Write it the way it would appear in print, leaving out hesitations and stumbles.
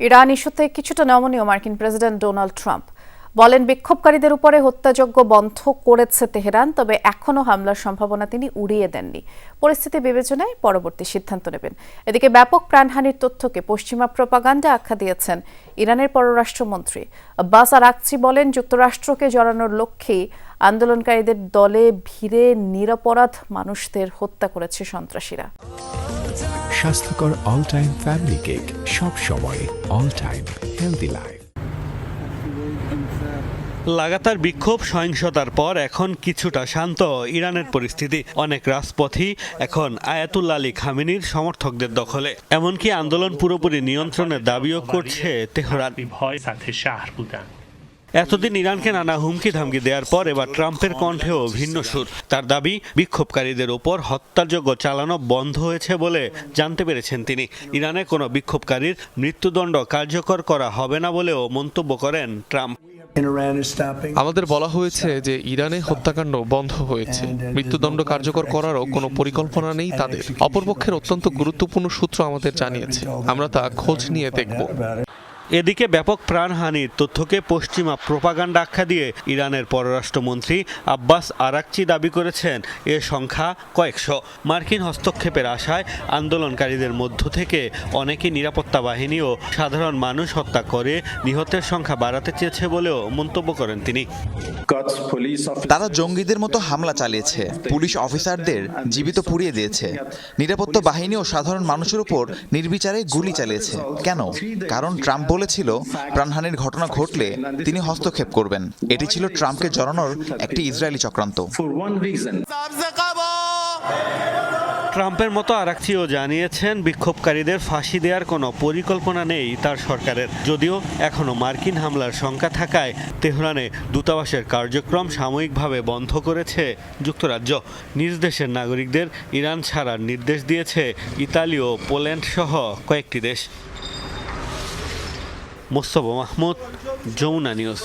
Iran ইস্যুতে কিছুটা নমনীয় মার্কিন প্রেসিডেন্ট ডোনাল্ড ট্রাম্প বলেন, বিক্ষোভকারীদের উপরে হত্যাযজ্ঞ বন্ধ করেছে তেহরান, তবে এখনও হামলার সম্ভাবনা তিনি উড়িয়ে দেননি। পরিস্থিতি বিবেচনায় পরবর্তী সিদ্ধান্ত নেবেন। এদিকে ব্যাপক প্রাণহানির তথ্যকে পশ্চিমা প্রোপাগান্ডা আখ্যা দিয়েছেন ইরানের পররাষ্ট্রমন্ত্রী আব্বাস আরাকচি। বলেন, যুক্তরাষ্ট্রকে জড়ানোর লক্ষ্যেই আন্দোলনকারীদের দলে ভিড়ে নিরপরাধ মানুষদের হত্যা করেছে সন্ত্রাসীরা। স্বাস্থ্যকর অল টাইম ফ্যামিলি কেক, সব সময় অল টাইম হেলদি লাইফ। লাগাতার বিক্ষোভ সহিংসতার পর এখন কিছুটা শান্ত ইরানের পরিস্থিতি। অনেক রাজপথই এখন আয়াতুল্লাহ আলী খামেনির সমর্থকদের দখলে। এমনকি আন্দোলন পুরোপুরি নিয়ন্ত্রণের দাবিও করছে তেহরান। এতদিন ইরানকে নানা হুমকি ধামকি দেওয়ার পর এবার ট্রাম্পের কণ্ঠেও ভিন্ন সুর। তার দাবি, বিক্ষোভকারীদের উপর হত্যাযজ্ঞ চালানো বন্ধ হয়েছে বলে জানতে পেরেছেন তিনি। ইরানে কোনো বিক্ষোভকারীর মৃত্যুদণ্ড কার্যকর করা হবে না বলেও মন্তব্য করেন ট্রাম্প। আমাদের বলা হয়েছে যে ইরানে হত্যাকাণ্ড বন্ধ হয়েছে, মৃত্যুদণ্ড কার্যকর করারও কোনো পরিকল্পনা নেই তাদের। অপরপক্ষের অত্যন্ত গুরুত্বপূর্ণ সূত্র আমাদের জানিয়েছে, আমরা তা খোঁজ নিয়ে দেখব। এদিকে ব্যাপক প্রাণহানির তথ্যকে পশ্চিমা প্রোপাগান্ডা আখ্যা দিয়ে ইরানের পররাষ্ট্রমন্ত্রী আব্বাস আরাকচি দাবি করেছেন এ সংখ্যা কয়েকশো। মার্কিন হস্তক্ষেপের আশায় আন্দোলনকারীদের মধ্য থেকে অনেকে নিরাপত্তা বাহিনী ও সাধারণ মানুষ হত্যা করে নিহতের সংখ্যা বাড়াতে চেয়েছে বলেও মন্তব্য করেন তিনি। তারা জঙ্গিদের মতো হামলা চালিয়েছে, পুলিশ অফিসারদের জীবিত পুড়িয়ে দিয়েছে, নিরাপত্তা বাহিনী ও সাধারণ মানুষের উপর নির্বিচারে গুলি চালিয়েছে। কেন? কারণ ট্রাম্প বলেছিল প্রাণহানির ঘটনা ঘটলে তিনি হস্তক্ষেপ করবেন। এটি ছিল ট্রাম্পকে জড়ানোর একটি ইসরায়েলি চক্রান্ত। ট্রাম্পের মতো আরাকচিও জানিয়েছেন, বিক্ষোভকারীদের ফাঁসি দেওয়ার কোনো পরিকল্পনা নেই তার সরকারের। যদিও এখনও মার্কিন হামলার শঙ্কা থাকায় তেহরানে দূতাবাসের কার্যক্রম সাময়িকভাবে বন্ধ করেছে যুক্তরাজ্য। নিজ দেশের নাগরিকদের ইরান ছাড়ার নির্দেশ দিয়েছে ইতালি ও পোল্যান্ড সহ কয়েকটি দেশ। মোস্তফা মাহমুদ, যমুনা নিউজ।